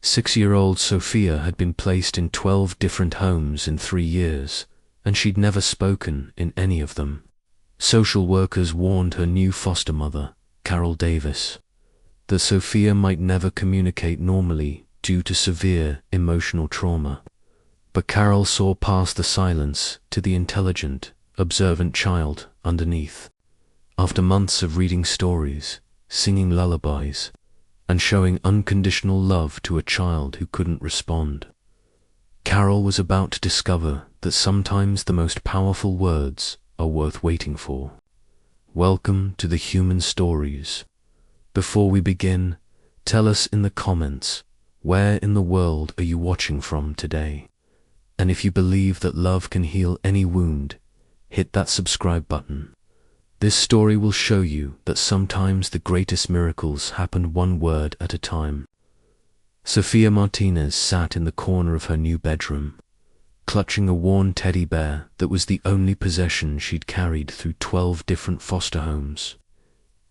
6-year-old Sophia had been placed in 12 different homes in 3 years, and she'd never spoken in any of them. Social workers warned her new foster mother, Carol Davis, that Sophia might never communicate normally due to severe emotional trauma. But Carol saw past the silence to the intelligent, observant child underneath. After months of reading stories, singing lullabies, and showing unconditional love to a child who couldn't respond, Carol was about to discover that sometimes the most powerful words are worth waiting for. Welcome to the Human Stories. Before we begin, tell us in the comments, where in the world are you watching from today? And if you believe that love can heal any wound, hit that subscribe button. This story will show you that sometimes the greatest miracles happen one word at a time. Sophia Martinez sat in the corner of her new bedroom, clutching a worn teddy bear that was the only possession she'd carried through 12 different foster homes.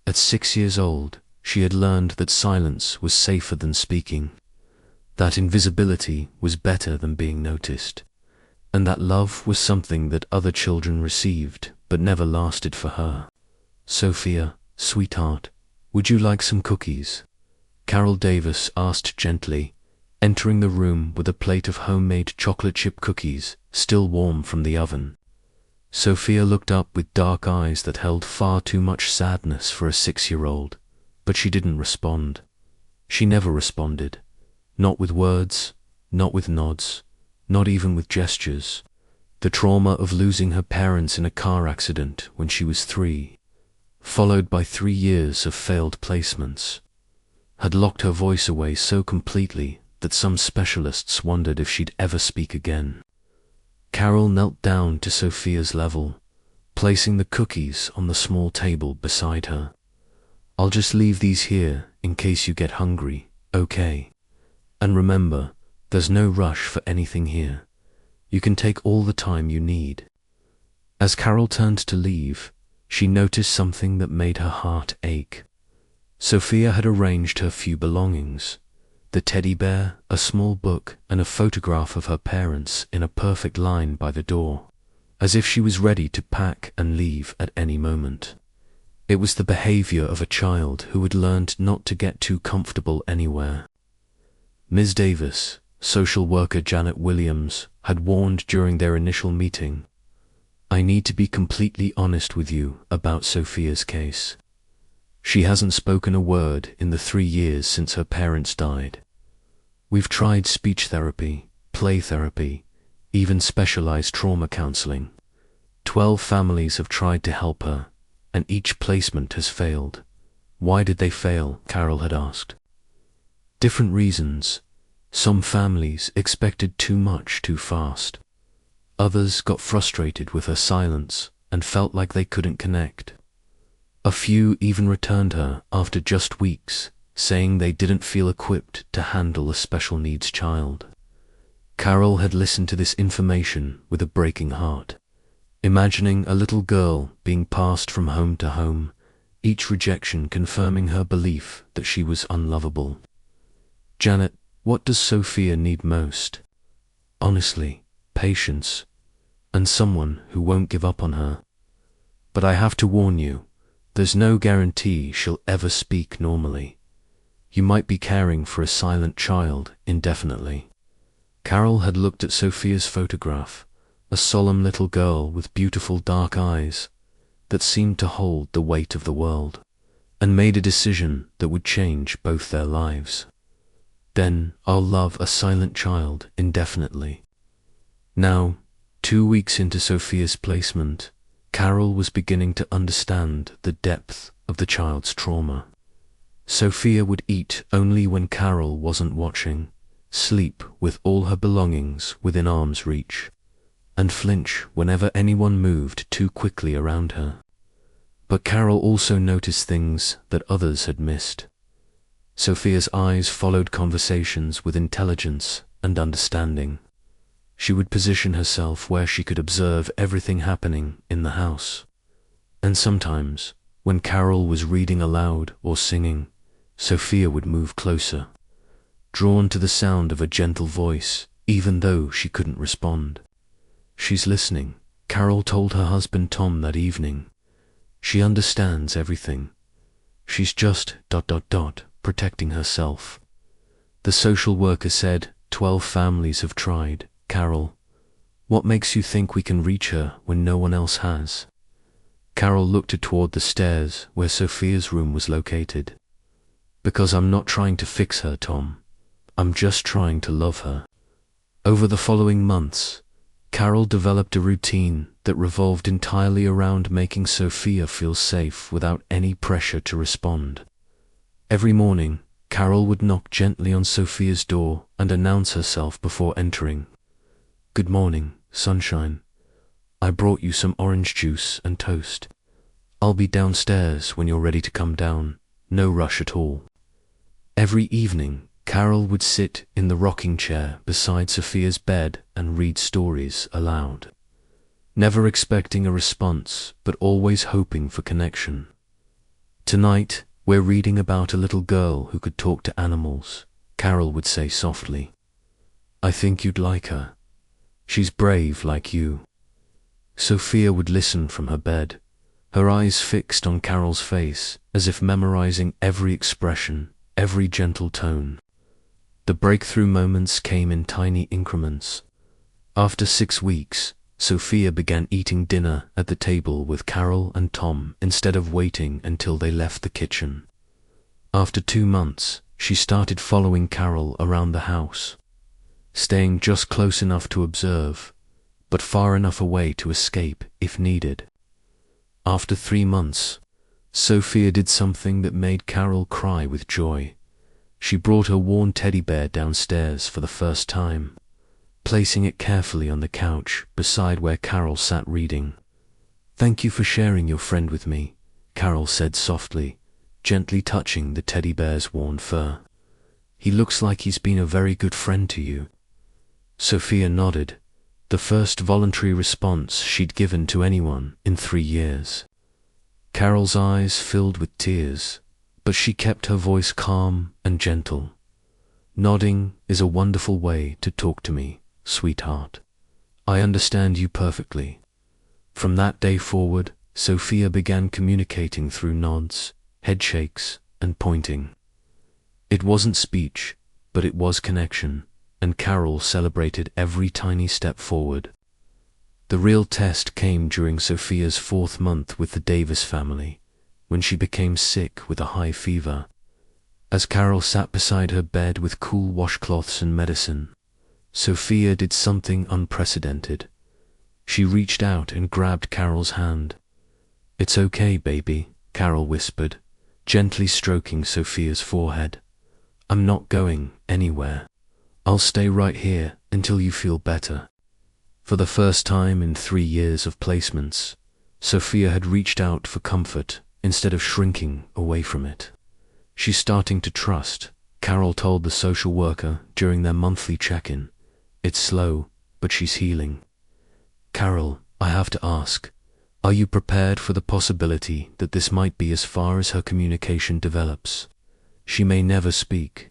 At 6 years old, she had learned that silence was safer than speaking, that invisibility was better than being noticed, and that love was something that other children received but never lasted for her. "Sophia, sweetheart, would you like some cookies?" Carol Davis asked gently, entering the room with a plate of homemade chocolate chip cookies still warm from the oven. Sophia looked up with dark eyes that held far too much sadness for a 6-year-old, but she didn't respond. She never responded. Not with words, not with nods, not even with gestures. The trauma of losing her parents in a car accident when she was 3, followed by 3 years of failed placements, had locked her voice away so completely that some specialists wondered if she'd ever speak again. Carol knelt down to Sophia's level, placing the cookies on the small table beside her. "I'll just leave these here in case you get hungry, okay? And remember, there's no rush for anything here. You can take all the time you need." As Carol turned to leave, she noticed something that made her heart ache. Sophia had arranged her few belongings: the teddy bear, a small book, and a photograph of her parents in a perfect line by the door, as if she was ready to pack and leave at any moment. It was the behavior of a child who had learned not to get too comfortable anywhere. Ms. Davis, social worker Janet Williams, had warned during their initial meeting, "I need to be completely honest with you about Sophia's case. She hasn't spoken a word in the 3 years since her parents died. We've tried speech therapy, play therapy, even specialized trauma counseling. 12 families have tried to help her, and each placement has failed." "Why did they fail?" Carol had asked. "Different reasons. Some families expected too much too fast. Others got frustrated with her silence and felt like they couldn't connect. A few even returned her after just weeks, saying they didn't feel equipped to handle a special needs child." Carol had listened to this information with a breaking heart, imagining a little girl being passed from home to home, each rejection confirming her belief that she was unlovable. "Janet, what does Sophia need most?" "Honestly, patience, and someone who won't give up on her. But I have to warn you, there's no guarantee she'll ever speak normally. You might be caring for a silent child indefinitely." Carol had looked at Sophia's photograph, a solemn little girl with beautiful dark eyes that seemed to hold the weight of the world, and made a decision that would change both their lives. "Then I'll love a silent child indefinitely." Now, 2 weeks into Sophia's placement, Carol was beginning to understand the depth of the child's trauma. Sophia would eat only when Carol wasn't watching, sleep with all her belongings within arm's reach, and flinch whenever anyone moved too quickly around her. But Carol also noticed things that others had missed. Sophia's eyes followed conversations with intelligence and understanding. She would position herself where she could observe everything happening in the house. And sometimes, when Carol was reading aloud or singing, Sophia would move closer, drawn to the sound of a gentle voice, even though she couldn't respond. "She's listening," Carol told her husband Tom that evening. "She understands everything. She's just ... protecting herself." The social worker said, 12 families have tried. Carol, what makes you think we can reach her when no one else has?" Carol looked toward the stairs where Sophia's room was located. "Because I'm not trying to fix her, Tom. I'm just trying to love her." Over the following months, Carol developed a routine that revolved entirely around making Sophia feel safe without any pressure to respond. Every morning, Carol would knock gently on Sophia's door and announce herself before entering. "Good morning, sunshine. I brought you some orange juice and toast. I'll be downstairs when you're ready to come down. No rush at all." Every evening, Carol would sit in the rocking chair beside Sophia's bed and read stories aloud, never expecting a response, but always hoping for connection. "Tonight, we're reading about a little girl who could talk to animals," Carol would say softly. "I think you'd like her. She's brave like you." Sophia would listen from her bed, her eyes fixed on Carol's face, as if memorizing every expression, every gentle tone. The breakthrough moments came in tiny increments. After 6 weeks, Sophia began eating dinner at the table with Carol and Tom instead of waiting until they left the kitchen. After 2 months, she started following Carol around the house, staying just close enough to observe, but far enough away to escape if needed. After 3 months, Sophia did something that made Carol cry with joy. She brought her worn teddy bear downstairs for the first time, placing it carefully on the couch beside where Carol sat reading. "Thank you for sharing your friend with me," Carol said softly, gently touching the teddy bear's worn fur. "He looks like he's been a very good friend to you." Sophia nodded, the first voluntary response she'd given to anyone in 3 years. Carol's eyes filled with tears, but she kept her voice calm and gentle. "Nodding is a wonderful way to talk to me, sweetheart. I understand you perfectly." From that day forward, Sophia began communicating through nods, headshakes, and pointing. It wasn't speech, but it was connection, and Carol celebrated every tiny step forward. The real test came during Sophia's 4th month with the Davis family, when she became sick with a high fever. As Carol sat beside her bed with cool washcloths and medicine, Sophia did something unprecedented. She reached out and grabbed Carol's hand. "It's okay, baby," Carol whispered, gently stroking Sophia's forehead. "I'm not going anywhere. I'll stay right here until you feel better." For the first time in 3 years of placements, Sophia had reached out for comfort instead of shrinking away from it. "She's starting to trust," Carol told the social worker during their monthly check-in. "It's slow, but she's healing." "Carol, I have to ask, are you prepared for the possibility that this might be as far as her communication develops? She may never speak."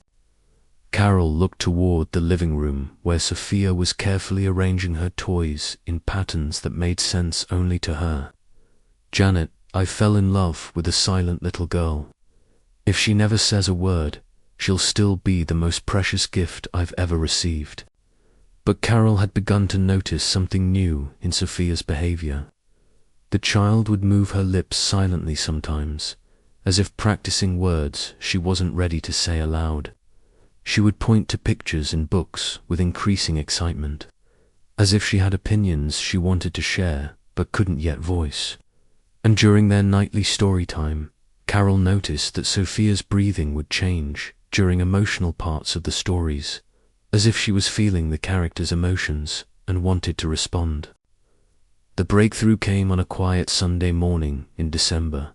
Carol looked toward the living room where Sophia was carefully arranging her toys in patterns that made sense only to her. "Janet, I fell in love with a silent little girl. If she never says a word, she'll still be the most precious gift I've ever received." But Carol had begun to notice something new in Sophia's behavior. The child would move her lips silently sometimes, as if practicing words she wasn't ready to say aloud. She would point to pictures in books with increasing excitement, as if she had opinions she wanted to share but couldn't yet voice. And during their nightly story time, Carol noticed that Sophia's breathing would change during emotional parts of the stories, as if she was feeling the characters' emotions and wanted to respond. The breakthrough came on a quiet Sunday morning in December,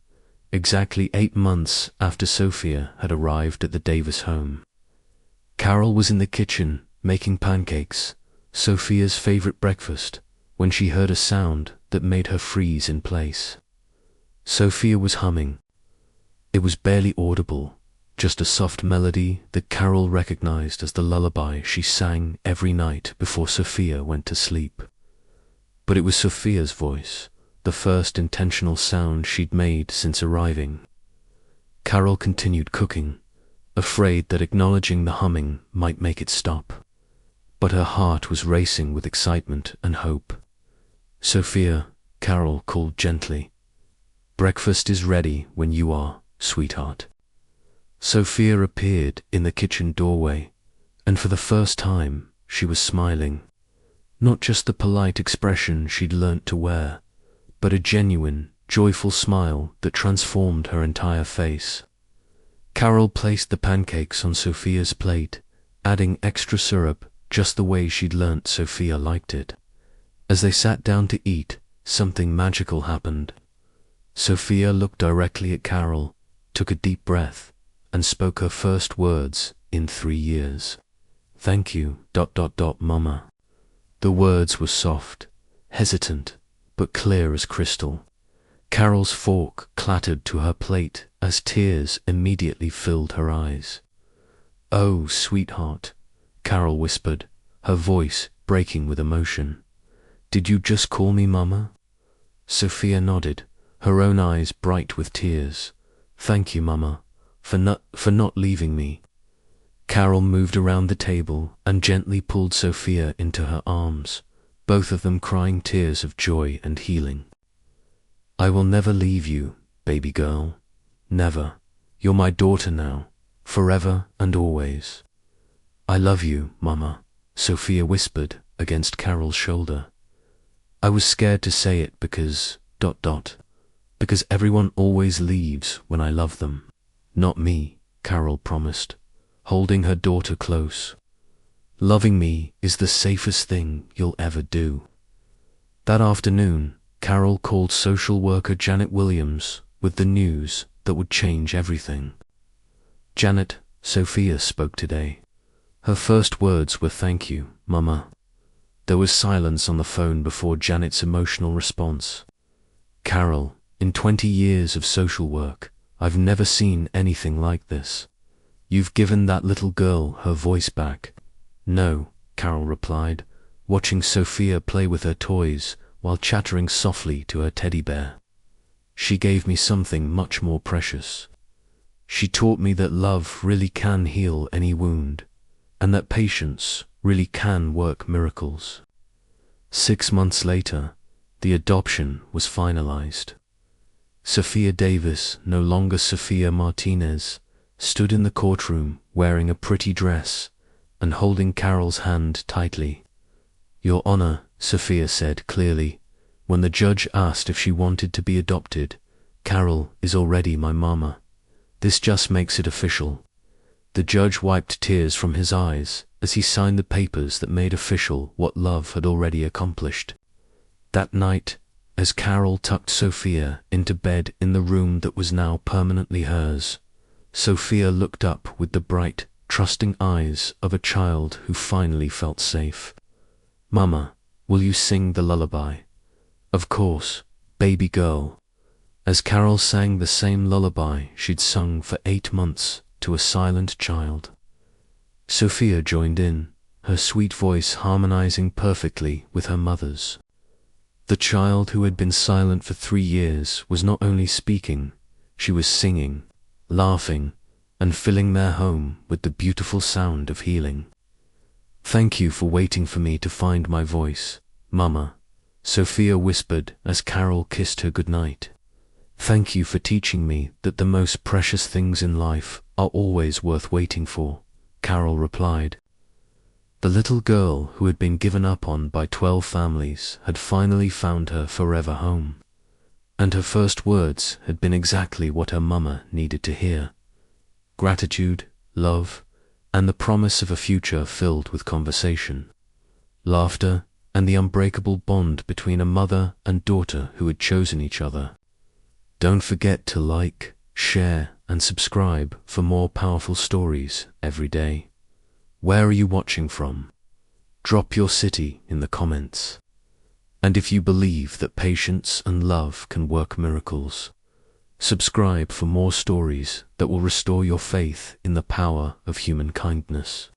exactly 8 months after Sophia had arrived at the Davis home. Carol was in the kitchen making pancakes, Sophia's favorite breakfast, when she heard a sound that made her freeze in place. Sophia was humming. It was barely audible, just a soft melody that Carol recognized as the lullaby she sang every night before Sophia went to sleep. But it was Sophia's voice, the first intentional sound she'd made since arriving. Carol continued cooking, afraid that acknowledging the humming might make it stop. But her heart was racing with excitement and hope. "Sophia," Carol called gently. "Breakfast is ready when you are, sweetheart." Sophia appeared in the kitchen doorway, and for the first time she was smiling. Not just the polite expression she'd learnt to wear, but a genuine, joyful smile that transformed her entire face. Carol placed the pancakes on Sophia's plate, adding extra syrup just the way she'd learnt Sophia liked it. As they sat down to eat, something magical happened. Sophia looked directly at Carol, took a deep breath, and spoke her first words in 3 years. "Thank you, Mama." The words were soft, hesitant, but clear as crystal. Carol's fork clattered to her plate as tears immediately filled her eyes. "Oh, sweetheart," Carol whispered, her voice breaking with emotion. "Did you just call me Mama?" Sophia nodded, her own eyes bright with tears. "Thank you, Mama, for not leaving me." Carol moved around the table and gently pulled Sophia into her arms, both of them crying tears of joy and healing. "I will never leave you, baby girl. Never. You're my daughter now, forever and always." "I love you, Mama," Sophia whispered against Carol's shoulder. "I was scared to say it because everyone always leaves when I love them." "Not me," Carol promised, holding her daughter close. "Loving me is the safest thing you'll ever do." That afternoon, Carol called social worker Janet Williams with the news that would change everything. "Janet, Sophia spoke today. Her first words were 'Thank you, Mama.'" There was silence on the phone before Janet's emotional response. "Carol, in 20 years of social work, I've never seen anything like this. You've given that little girl her voice back." "No," Carol replied, watching Sophia play with her toys while chattering softly to her teddy bear. "She gave me something much more precious. She taught me that love really can heal any wound, and that patience really can work miracles." 6 months later, the adoption was finalized. Sophia Davis, no longer Sophia Martinez, stood in the courtroom wearing a pretty dress and holding Carol's hand tightly. "Your Honor," Sophia said clearly, when the judge asked if she wanted to be adopted, "Carol is already my mama. This just makes it official." The judge wiped tears from his eyes as he signed the papers that made official what love had already accomplished. That night, as Carol tucked Sophia into bed in the room that was now permanently hers, Sophia looked up with the bright, trusting eyes of a child who finally felt safe. "Mama, will you sing the lullaby?" "Of course, baby girl." As Carol sang the same lullaby she'd sung for 8 months to a silent child, Sophia joined in, her sweet voice harmonizing perfectly with her mother's. The child who had been silent for 3 years was not only speaking, she was singing, laughing, and filling their home with the beautiful sound of healing. "Thank you for waiting for me to find my voice, Mama," Sophia whispered as Carol kissed her goodnight. "Thank you for teaching me that the most precious things in life are always worth waiting for," Carol replied. The little girl who had been given up on by 12 families had finally found her forever home. And her first words had been exactly what her mama needed to hear: gratitude, love, and the promise of a future filled with conversation, laughter, and the unbreakable bond between a mother and daughter who had chosen each other. Don't forget to like, share, and subscribe for more powerful stories every day. Where are you watching from? Drop your city in the comments. And if you believe that patience and love can work miracles, Subscribe for more stories that will restore your faith in the power of human kindness.